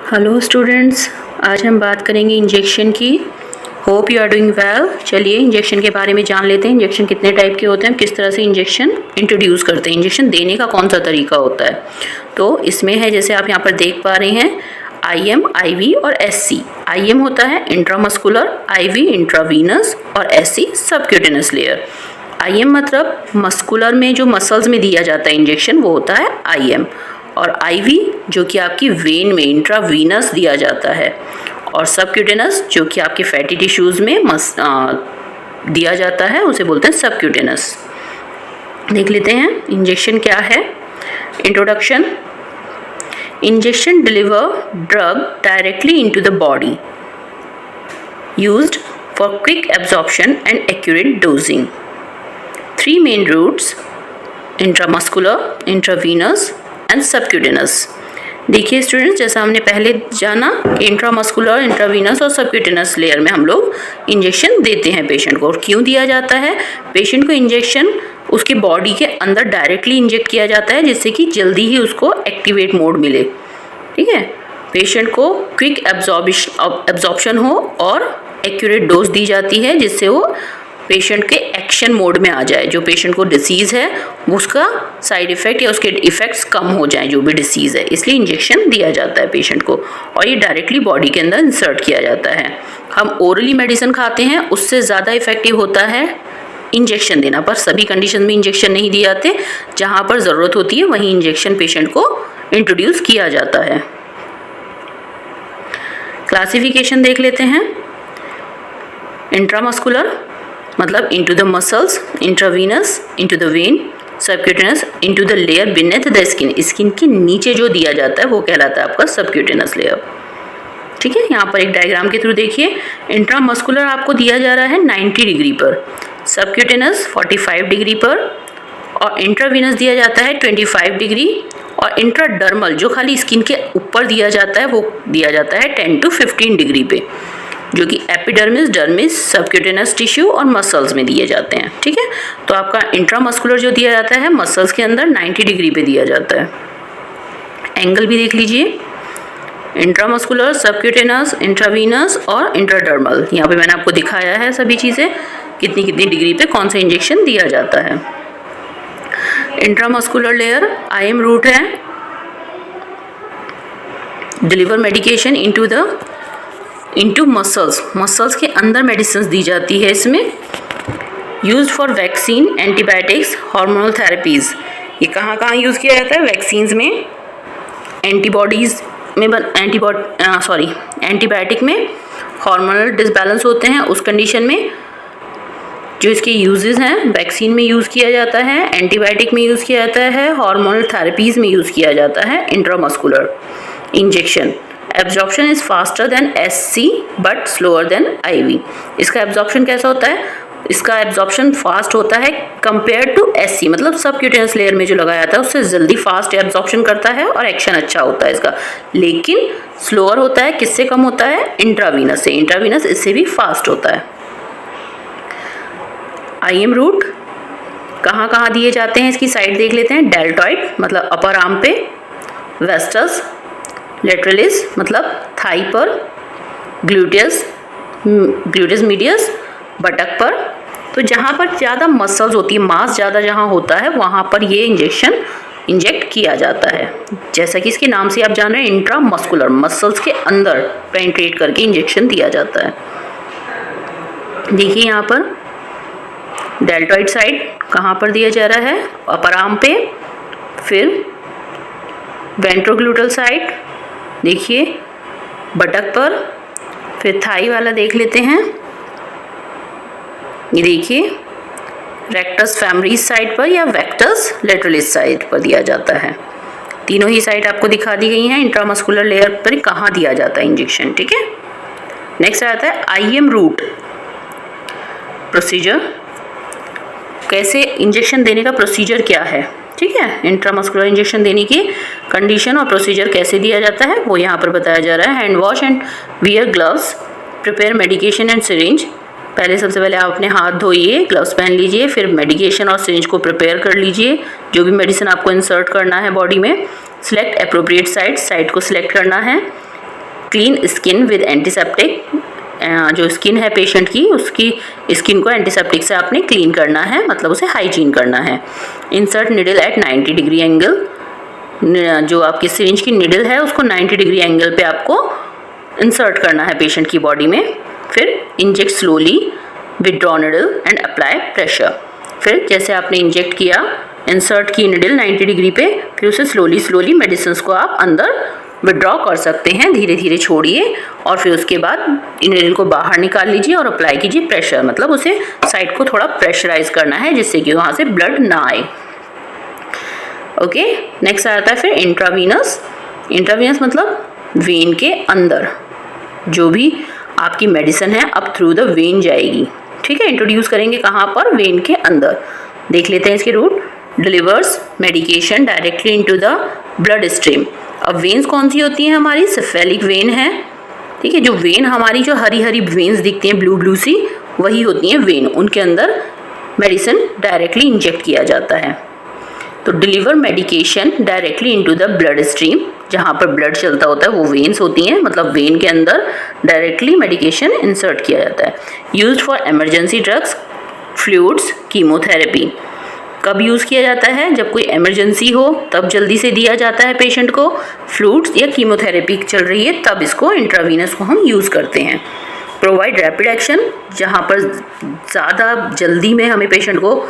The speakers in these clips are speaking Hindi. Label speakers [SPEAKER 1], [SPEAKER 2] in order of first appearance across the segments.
[SPEAKER 1] हेलो स्टूडेंट्स, आज हम बात करेंगे इंजेक्शन की। Hope you are doing well. चलिए इंजेक्शन के बारे में जान लेते हैं। इंजेक्शन कितने टाइप के होते हैं, किस तरह से इंजेक्शन इंट्रोड्यूस करते हैं, इंजेक्शन देने का कौन सा तरीका होता है। तो इसमें है, जैसे आप यहाँ पर देख पा रहे हैं, IM, IV और SC। IM होता है इंट्रामस्कुलर, IV इंट्रावीनस और SC सबक्यूटेनस लेयर। IM मतलब मस्कुलर में जो मसल्स में दिया जाता है इंजेक्शन, वो होता है IM। और IV जो कि आपकी वेन में इंट्रावीनस दिया जाता है, और सबक्यूटेनस जो कि आपके फैटी टिश्यूज़ में दिया जाता है, उसे बोलते हैं सबक्यूटेनस। देख लेते हैं इंजेक्शन क्या है। Introduction. Injection deliver drug directly into the body, used for quick absorption and accurate dosing. 3 main routes: intramuscular, intravenous and subcutaneous. देखिए स्टूडेंट्स, जैसा हमने पहले जाना, इंट्रामस्कुलर, इंट्रावीनस और सबक्यूटेनस लेयर में हम लोग इंजेक्शन देते हैं पेशेंट को। और क्यों दिया जाता है पेशेंट को इंजेक्शन? उसकी बॉडी के अंदर डायरेक्टली इंजेक्ट किया जाता है, जिससे कि जल्दी ही उसको एक्टिवेट मोड मिले। ठीक है, पेशेंट को क्विक एब्जॉर्प्शन हो और एक्यूरेट डोज दी जाती है, जिससे वो पेशेंट के एक्शन मोड में आ जाए। जो पेशेंट को डिसीज़ है उसका साइड इफ़ेक्ट या उसके इफ़ेक्ट्स कम हो जाएं, जो भी डिसीज़ है। इसलिए इंजेक्शन दिया जाता है पेशेंट को, और ये डायरेक्टली बॉडी के अंदर इंसर्ट किया जाता है। हम ओरली मेडिसिन खाते हैं, उससे ज़्यादा इफ़ेक्टिव होता है इंजेक्शन देना, पर सभी कंडीशन में इंजेक्शन नहीं दिए जाते। जहाँ पर ज़रूरत होती है वहीं इंजेक्शन पेशेंट को इंट्रोड्यूस किया जाता है। क्लासिफिकेशन देख लेते हैं। इंट्रामस्कुलर मतलब into the muscles, intravenous into the when, subcutaneous into the layer beneath the skin. Skin के नीचे जो दिया जाता है वो कहलाता है आपका सबक्यूटेनस लेयर। ठीक है, यहाँ पर एक डायग्राम के थ्रू देखिए। इंट्रामस्कुलर आपको दिया जा रहा है 90 डिग्री पर, सबक्यूटेनस 45 डिग्री पर, और इंट्रावीनस दिया जाता है 25 डिग्री, और इंट्राडर्मल जो खाली स्किन के ऊपर दिया जाता है वो दिया जाता है 10 to 15 डिग्री पे, जो कि एपिडर्मिस, डर्मिस, सबक्यूटेनस टिश्यू और मसल्स में दिए जाते हैं। ठीक है, तो आपका इंट्रामस्कुलर जो दिया जाता है मसल्स के अंदर 90 डिग्री पे दिया जाता है। एंगल भी देख लीजिए, इंट्रामस्कुलर, सबक्यूटेनस, इंट्रावीनस और इंट्राडर्मल। यहाँ पे मैंने आपको दिखाया है सभी चीज़ें, कितनी कितनी डिग्री पे कौन सा इंजेक्शन दिया जाता है। इंट्रामस्कुलर लेयर IM रूट है, डिलीवर मेडिकेशन इनटू मसल्स के अंदर मेडिसिन दी जाती है। इसमें used for vaccine, antibiotics, hormonal therapies. ये कहाँ कहाँ यूज़ किया जाता है? वैक्सीन्स में, एंटीबॉडीज़ में, एंटीबायोटिक में हार्मोनल डिसबैलेंस होते हैं, उस कंडीशन में जो इसके यूजेस हैं, वैक्सीन में यूज़ किया जाता है, एंटीबायोटिक में यूज़ किया जाता है, हार्मोनल थेरेपीज़ में यूज़ किया जाता है intramuscular injection. Absorption is faster than SC but slower then IV। इसका एब्जॉर्प्शन कैसा होता है? इसका एब्जॉर्प्शन फास्ट होता है कंपेयर टू SC, मतलब सबक्यूटेनस लेयर में जो लगाया जाता है उससे जल्दी फास्ट एब्जॉर्प्शन करता है और एक्शन अच्छा होता है इसका। लेकिन स्लोअर होता है, किससे कम होता है? इंट्रावीनस से। इंट्रावीनस इससे भी फास्ट होता है। IM रूट कहाँ कहाँ दिए जाते हैं, इसकी साइड देख लेते हैं। डेल्टॉइड मतलब अपर आर्म पे, वेस्टस लेटरलिस मतलब थाई पर, ग्लूटियस मीडियस बटक पर। तो जहाँ पर ज़्यादा मसल्स होती है, मास ज़्यादा जहाँ होता है, वहाँ पर ये इंजेक्ट किया जाता है। जैसा कि इसके नाम से आप जान रहे हैं, इंट्रामस्कुलर, मसल्स के अंदर पेनिट्रेट करके इंजेक्शन दिया जाता है। देखिए यहाँ पर डेल्टॉइड साइड कहाँ पर दिया जा रहा है? अपर आर्म पे, फिर वेंट्रोग्लूटल साइड देखिए बटक पर, फिर थाई वाला देख लेते हैं। ये देखिए रेक्टस फेमोरिस साइड पर या वेक्टस लेटरलिस साइड पर दिया जाता है। तीनों ही साइड आपको दिखा दी गई हैं इंट्रामस्कुलर लेयर पर कहाँ दिया जाता है इंजेक्शन। ठीक है, नेक्स्ट आता है IM रूट प्रोसीजर। कैसे इंजेक्शन देने का प्रोसीजर क्या है? ठीक है, इंट्रामस्कुलर इंजेक्शन देने की कंडीशन और प्रोसीजर कैसे दिया जाता है वो यहाँ पर बताया जा रहा है। Hand wash and wear gloves, prepare medication and syringe. पहले सबसे पहले आप अपने हाथ धोइए, ग्लव्स पहन लीजिए, फिर मेडिकेशन और सिरिंज को प्रिपेयर कर लीजिए, जो भी मेडिसिन आपको इंसर्ट करना है बॉडी में। सिलेक्ट अप्रोप्रिएट साइट को सिलेक्ट करना है। क्लीन स्किन विद एंटीसेप्टिक, जो स्किन है पेशेंट की उसकी स्किन को एंटीसेप्टिक से आपने क्लीन करना है, मतलब उसे हाइजीन करना है। Insert needle at 90 degree angle, जो आपकी सिरिंज की निडल है उसको 90 डिग्री एंगल पे आपको इंसर्ट करना है पेशेंट की बॉडी में। फिर inject slowly withdraw needle and apply pressure. फिर जैसे आपने इंजेक्ट किया, इंसर्ट की निडल 90 डिग्री पे, फिर उसे स्लोली मेडिसिन को आप अंदर विदड्रॉ कर सकते हैं, धीरे धीरे छोड़िए और फिर उसके बाद निडल को बाहर निकाल लीजिए और अप्लाई कीजिए प्रेशर, मतलब उसे साइड को थोड़ा प्रेशराइज करना है जिससे कि वहाँ से ब्लड ना आए। ओके, नेक्स्ट आता है फिर इंट्रावीनस। इंट्रावीनस मतलब वेन के अंदर जो भी आपकी मेडिसिन है अब थ्रू द वेन जाएगी। ठीक है, इंट्रोड्यूस करेंगे कहाँ पर, वेन के अंदर। देख लेते हैं इसके route. Delivers medication directly into the blood stream. अब वेन्स कौन सी होती हैं हमारी, सेफेलिक वेन है। ठीक है, जो वेन हमारी जो हरी हरी वेन्स दिखती हैं ब्लू सी, वही होती हैं वेन, उनके अंदर मेडिसिन डायरेक्टली इंजेक्ट किया जाता है। तो deliver medication directly into the blood stream, जहाँ पर ब्लड चलता होता है वो वेन्स होती हैं, मतलब वेन के अंदर डायरेक्टली मेडिकेशन इंसर्ट किया जाता है। Used for emergency drugs, fluids, chemotherapy. कब यूज़ किया जाता है, जब कोई इमरजेंसी हो तब जल्दी से दिया जाता है पेशेंट को, फ्लूइड्स या कीमोथेरेपी चल रही है तब इसको इंट्रावीनस को हम यूज़ करते हैं। प्रोवाइड रैपिड एक्शन, जहाँ पर ज़्यादा जल्दी में हमें पेशेंट को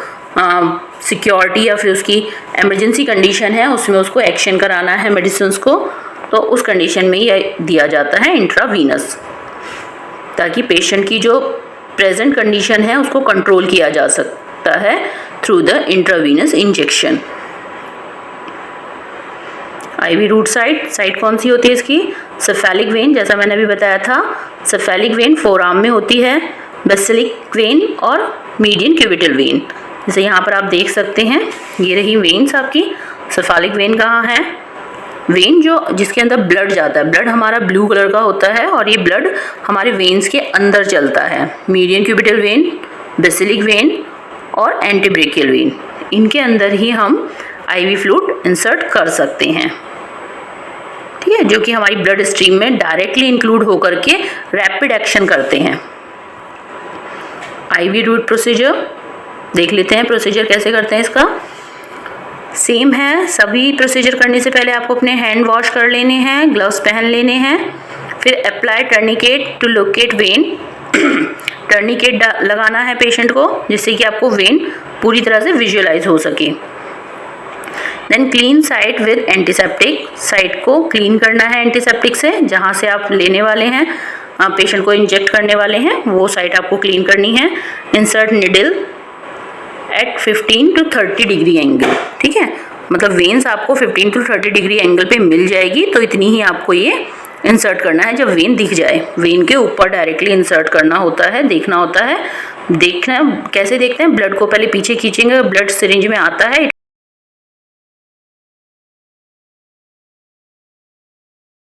[SPEAKER 1] सिक्योरिटी या फिर उसकी इमरजेंसी कंडीशन है उसमें उसको एक्शन कराना है मेडिसिन को, तो उस कंडीशन में ये दिया जाता है इंट्रावीनस, ताकि पेशेंट की जो प्रेजेंट कंडीशन है उसको कंट्रोल किया जा सकता है through the intravenous injection. IV route site कौन सी होती है इसकी, सेफेलिक वेन, जैसा मैंने अभी बताया था। सेफेलिक वेन फोरआर्म में होती है, बेसिलिक वेन और मीडियन क्यूबिटल वेन। जैसे यहाँ पर आप देख सकते हैं, ये रही वेन्स आपकी। सेफेलिक वेन कहाँ है, वेन जो जिसके अंदर ब्लड जाता है, ब्लड हमारा ब्लू कलर का होता है और ये ब्लड हमारे वेन्स के अंदर चलता है। Median cubital when, basilic vein और एंटीब्रेकियल वेन, इनके अंदर ही हम आईवी फ्लूइड इंसर्ट कर सकते हैं। ठीक है, जो कि हमारी ब्लड स्ट्रीम में डायरेक्टली इंक्लूड होकर के रैपिड एक्शन करते हैं। आईवी रूट प्रोसीजर देख लेते हैं, प्रोसीजर कैसे करते हैं इसका। सेम है, सभी प्रोसीजर करने से पहले आपको अपने हैंड वॉश कर लेने हैं, ग्लव्स पहन लेने हैं। फिर apply tourniquet to locate vein, tourniquet लगाना है पेशेंट को जिससे कि आपको वेन पूरी तरह से विजुअलाइज हो सके। Then clean site with antiseptic, site को क्लीन करना है एंटीसेप्टिक से, जहाँ से आप लेने वाले हैं, पेशेंट को इंजेक्ट करने वाले हैं वो साइट आपको क्लीन करनी है। Insert needle at 15 to 30 degree angle. ठीक है, मतलब वेन्स आपको 15 to 30 डिग्री एंगल पे मिल जाएगी, तो इतनी ही आपको ये इंसर्ट करना है। जब वेन दिख जाए, वेन के ऊपर डायरेक्टली इंसर्ट करना होता है, देखना होता है। देखना कैसे देखते हैं, ब्लड को पहले पीछे खींचेंगे, ब्लड सिरिंज में आता है,